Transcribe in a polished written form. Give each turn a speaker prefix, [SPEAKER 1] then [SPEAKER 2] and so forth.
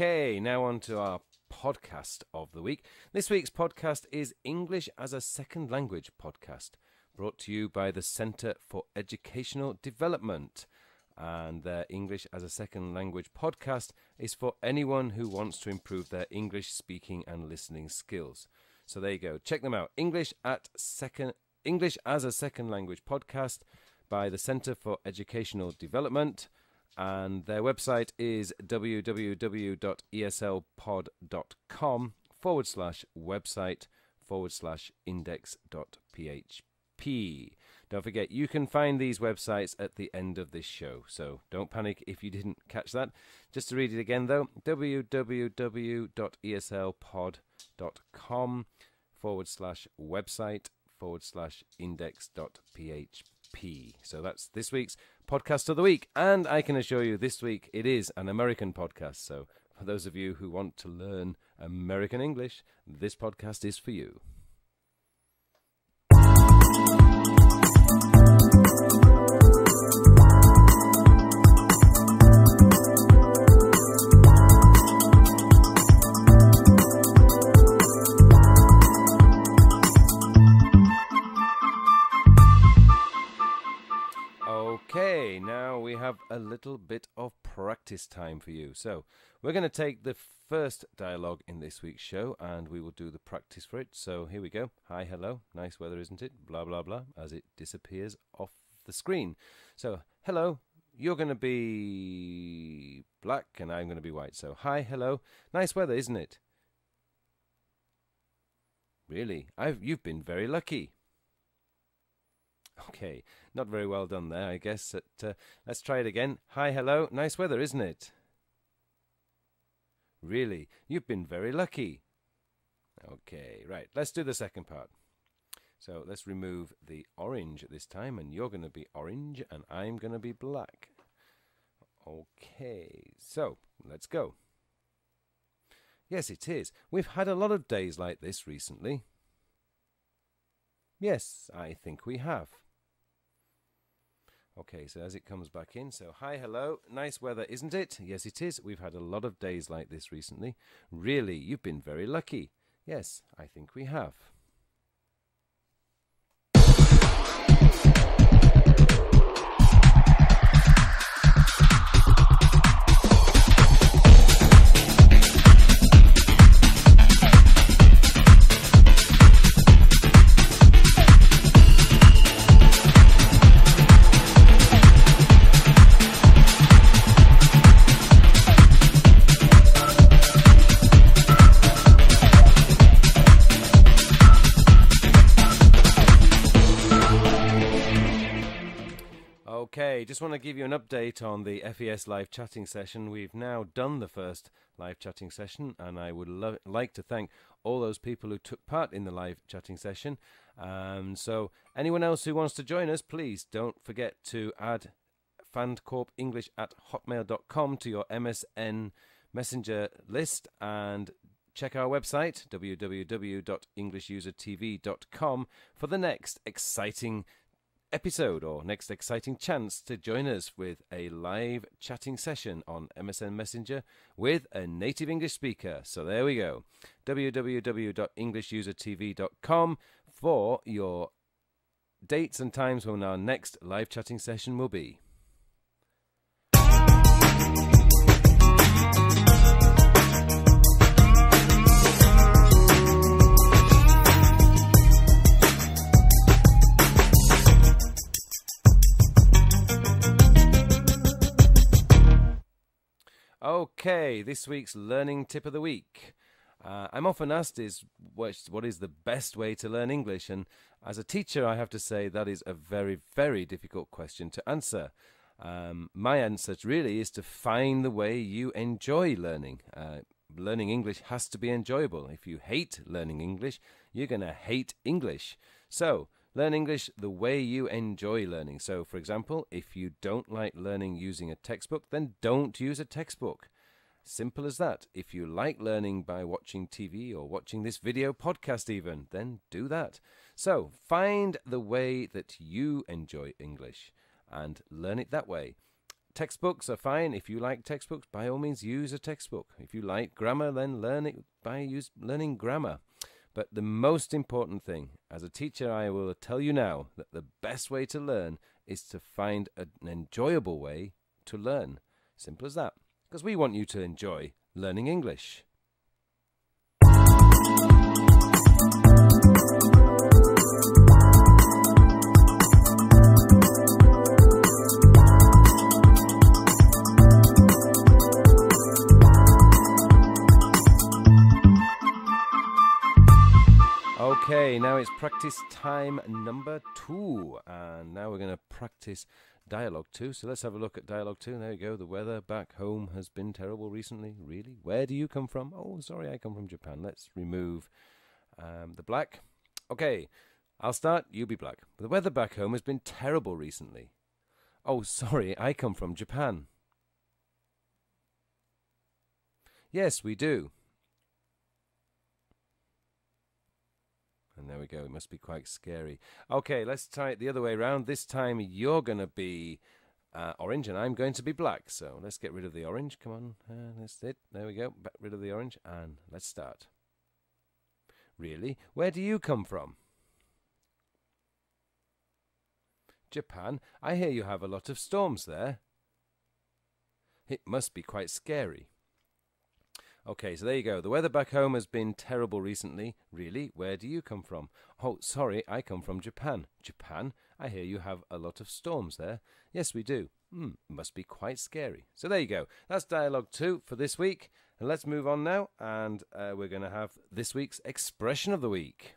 [SPEAKER 1] Okay, now on to our podcast of the week. This week's podcast is English as a Second Language podcast, brought to you by the Centre for Educational Development. And their English as a Second Language podcast is for anyone who wants to improve their English speaking and listening skills. So there you go. Check them out. English as a Second Language podcast by the Centre for Educational Development. And their website is www.eslpod.com/website/index.php. Don't forget, you can find these websites at the end of this show, so don't panic if you didn't catch that. Just to read it again, though, www.eslpod.com/website/index.php. So that's this week's podcast of the week, and I can assure you this week it is an American podcast. So for those of you who want to learn American English, this podcast is for you. Okay, now we have a little bit of practice time for you. So we're going to take the first dialogue in this week's show and we will do the practice for it. So here we go. Hi, hello. Nice weather, isn't it? Blah, blah, blah, as it disappears off the screen. So, hello. You're going to be black and I'm going to be white. So, hi, hello. Nice weather, isn't it? Really? You've been very lucky. Okay, not very well done there, I guess. Let's try it again. Hi, hello. Nice weather, isn't it? Really? You've been very lucky. Okay, right. Let's do the second part. So let's remove the orange at this time, and you're going to be orange, and I'm going to be black. Okay, so let's go. Yes, it is. We've had a lot of days like this recently. Yes, I think we have. Okay, so as it comes back in, so hi, hello, nice weather, isn't it? Yes, it is. We've had a lot of days like this recently. Really, you've been very lucky. Yes, I think we have. Okay, just want to give you an update on the FES live chatting session. We've now done the first live chatting session, and I would like to thank all those people who took part in the live chatting session. So anyone else who wants to join us, please don't forget to add fandcorpenglish@hotmail.com to your MSN Messenger list and check our website, www.englishusertv.com, for the next exciting episode or next exciting chance to join us with a live chatting session on MSN Messenger with a native English speaker. So there we go. www.englishusertv.com for your dates and times when our next live chatting session will be. Okay, this week's learning tip of the week. I'm often asked what is the best way to learn English, and as a teacher I have to say that is a very, very difficult question to answer. My answer really is to find the way you enjoy learning. Learning English has to be enjoyable. If you hate learning English, you're going to hate English. So learn English the way you enjoy learning. So, for example, if you don't like learning using a textbook, then don't use a textbook. Simple as that. If you like learning by watching TV or watching this video podcast even, then do that. So, find the way that you enjoy English and learn it that way. Textbooks are fine. If you like textbooks, by all means use a textbook. If you like grammar, then learn it by learning grammar. But the most important thing, as a teacher, I will tell you now that the best way to learn is to find an enjoyable way to learn. Simple as that. Because we want you to enjoy learning English. Okay, now it's practice time number 2, and now we're going to practice dialogue 2. So let's have a look at dialogue 2. There you go. The weather back home has been terrible recently. Really? Where do you come from? Oh, sorry, I come from Japan. Let's remove the black. Okay, I'll start. You be black. The weather back home has been terrible recently. Oh, sorry, I come from Japan. Yes, we do. And there we go. It must be quite scary. Okay, let's try it the other way around. This time you're going to be orange and I'm going to be black. So let's get rid of the orange. Come on. That's it. There we go. Get rid of the orange and let's start. Really? Where do you come from? Japan. I hear you have a lot of storms there. It must be quite scary. Okay, so there you go. The weather back home has been terrible recently. Really? Where do you come from? Oh, sorry, I come from Japan. Japan? I hear you have a lot of storms there. Yes, we do. Must be quite scary. So there you go. That's dialogue 2 for this week. And let's move on now. And we're going to have this week's expression of the week.